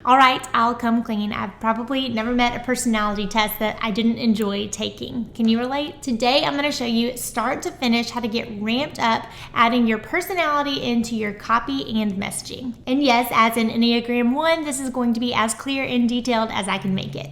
All right, I'll come clean. I've probably never met a personality test that I didn't enjoy taking. Can you relate? Today, I'm gonna show you start to finish how to get ramped up, adding your personality into your copy and messaging. And yes, as an Enneagram 1, this is going to be as clear and detailed as I can make it.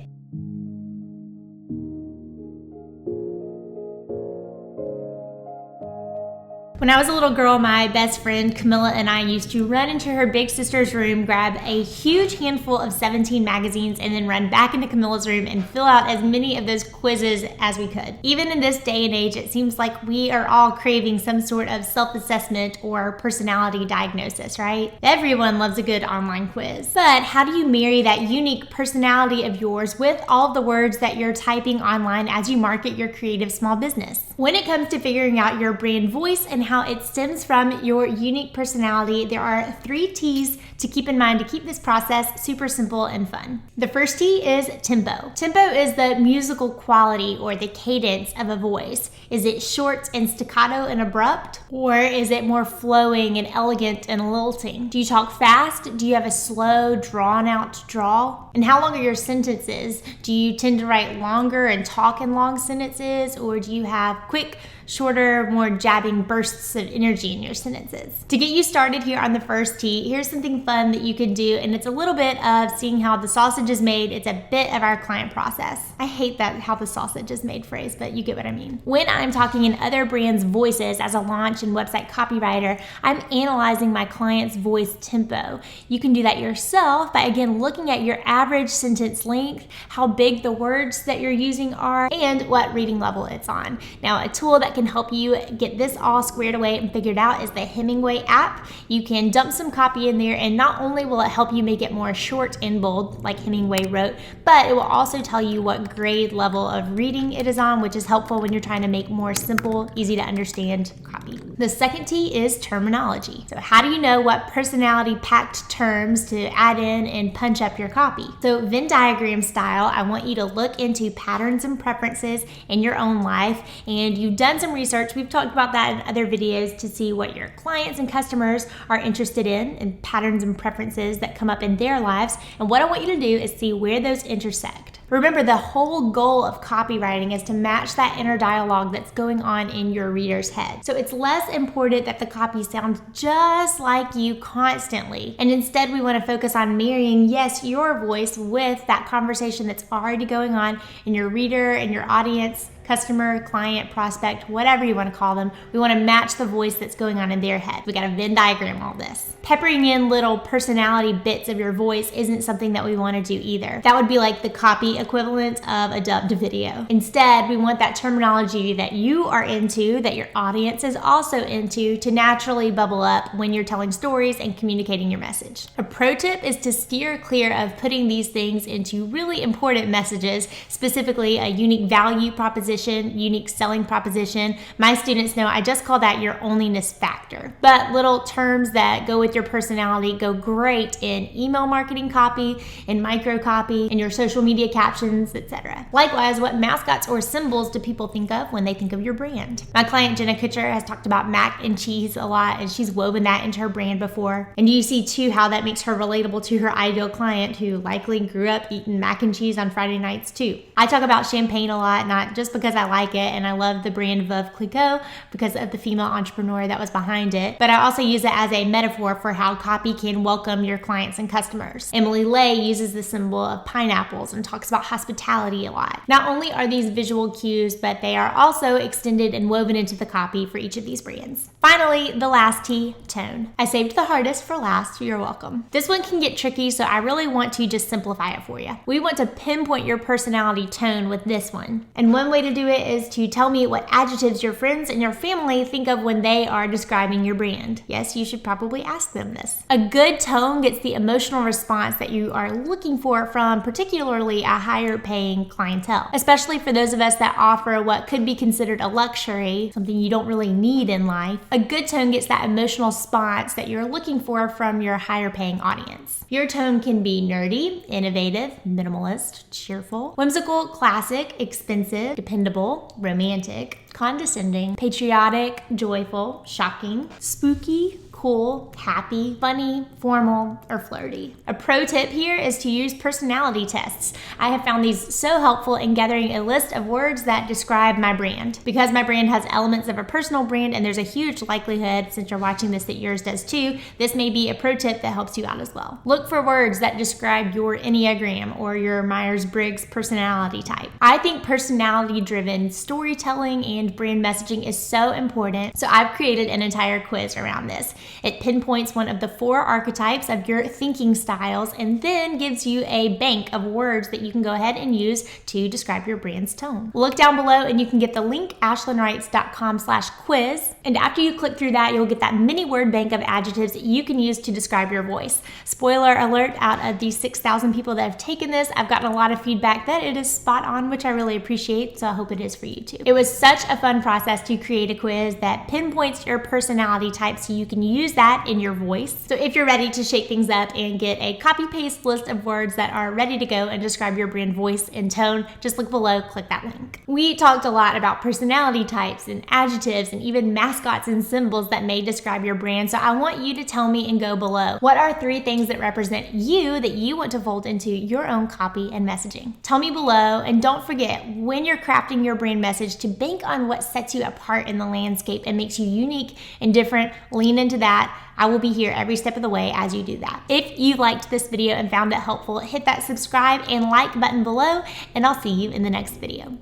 When I was a little girl, my best friend Camilla and I used to run into her big sister's room, grab a huge handful of 17 magazines, and then run back into Camilla's room and fill out as many of those quizzes as we could. Even in this day and age, it seems like we are all craving some sort of self-assessment or personality diagnosis, right? Everyone loves a good online quiz. But how do you marry that unique personality of yours with all of the words that you're typing online as you market your creative small business? When it comes to figuring out your brand voice and how it stems from your unique personality, there are 3 T's to keep in mind to keep this process super simple and fun. The first T is tempo. Tempo is the musical quality or the cadence of a voice. Is it short and staccato and abrupt? Or is it more flowing and elegant and lilting? Do you talk fast? Do you have a slow, drawn out drawl? And how long are your sentences? Do you tend to write longer and talk in long sentences? Or do you have quick, shorter, more jabbing bursts of energy in your sentences? To get you started here on the first T, here's something fun that you can do, and it's a little bit of seeing how the sausage is made. It's a bit of our client process. I hate that how the sausage is made phrase, but you get what I mean. When I'm talking in other brands' voices as a launch and website copywriter, I'm analyzing my client's voice tempo. You can do that yourself by, again, looking at your average sentence length, how big the words that you're using are, and what reading level it's on. Now, a tool that can help you get this all squared away and figured out is the Hemingway app. You can dump some copy in there, and not only will it help you make it more short and bold like Hemingway wrote, but it will also tell you what grade level of reading it is on, which is helpful when you're trying to make more simple, easy to understand copy. The second T is terminology. So how do you know what personality packed terms to add in and punch up your copy? So Venn diagram style, I want you to look into patterns and preferences in your own life, and you've done some research. We've talked about that in other videos to see what your clients and customers are interested in and patterns and preferences that come up in their lives. And what I want you to do is see where those intersect. Remember, the whole goal of copywriting is to match that inner dialogue that's going on in your reader's head. So it's less important that the copy sounds just like you constantly. And instead, we want to focus on marrying, yes, your voice with that conversation that's already going on in your reader and your audience, customer, client, prospect, whatever you want to call them. We want to match the voice that's going on in their head. We got to Venn diagram all this. Peppering in little personality bits of your voice isn't something that we want to do either. That would be like the copy equivalent of a dubbed video. Instead, we want that terminology that you are into, that your audience is also into, to naturally bubble up when you're telling stories and communicating your message. A pro tip is to steer clear of putting these things into really important messages, specifically a unique value proposition, unique selling proposition. My students know I just call that your onlyness factor. But little terms that go with your personality go great in email marketing copy, in micro copy, in your social media captions, etc. Likewise, what mascots or symbols do people think of when they think of your brand? My client Jenna Kutcher has talked about mac and cheese a lot, and she's woven that into her brand before. And you see too how that makes her relatable to her ideal client who likely grew up eating mac and cheese on Friday nights too. I talk about champagne a lot, not just because I like it and I love the brand Veuve Clicquot because of the female entrepreneur that was behind it, but I also use it as a metaphor for how copy can welcome your clients and customers. Emily Lay uses the symbol of pineapples and talks about hospitality a lot. Not only are these visual cues, but they are also extended and woven into the copy for each of these brands. Finally, the last T, tone. I saved the hardest for last. You're welcome. This one can get tricky, so I really want to just simplify it for you. We want to pinpoint your personality tone with this one. And one way to do it is to tell me what adjectives your friends and your family think of when they are describing your brand. Yes, you should probably ask them this. A good tone gets the emotional response that you are looking for from particularly a higher paying clientele, especially for those of us that offer what could be considered a luxury, something you don't really need in life. A good tone gets that emotional response that you're looking for from your higher paying audience. Your tone can be nerdy, innovative, minimalist, cheerful, whimsical, classic, expensive, dependable, romantic, condescending, patriotic, joyful, shocking, spooky, cool, happy, funny, formal, or flirty. A pro tip here is to use personality tests. I have found these so helpful in gathering a list of words that describe my brand. Because my brand has elements of a personal brand, and there's a huge likelihood, since you're watching this, that yours does too, this may be a pro tip that helps you out as well. Look for words that describe your Enneagram or your Myers-Briggs personality type. I think personality-driven storytelling and brand messaging is so important, so I've created an entire quiz around this. It pinpoints one of the 4 archetypes of your thinking styles and then gives you a bank of words that you can go ahead and use to describe your brand's tone. Look down below and you can get the link, ashlynwrites.com/quiz. And after you click through that, you'll get that mini word bank of adjectives that you can use to describe your voice. Spoiler alert, out of the 6,000 people that have taken this, I've gotten a lot of feedback that it is spot on, which I really appreciate, so I hope it is for you too. It was such a fun process to create a quiz that pinpoints your personality type so you can use that in your voice. So if you're ready to shake things up and get a copy-paste list of words that are ready to go and describe your brand voice and tone, just look below, click that link. We talked a lot about personality types and adjectives and even mascots and symbols that may describe your brand, so I want you to tell me and go below. What are 3 things that represent you that you want to fold into your own copy and messaging? Tell me below, and don't forget, when you're crafting your brand message, to bank on what sets you apart in the landscape and makes you unique and different. Lean into that. I will be here every step of the way as you do that. If you liked this video and found it helpful, hit that subscribe and like button below, and I'll see you in the next video.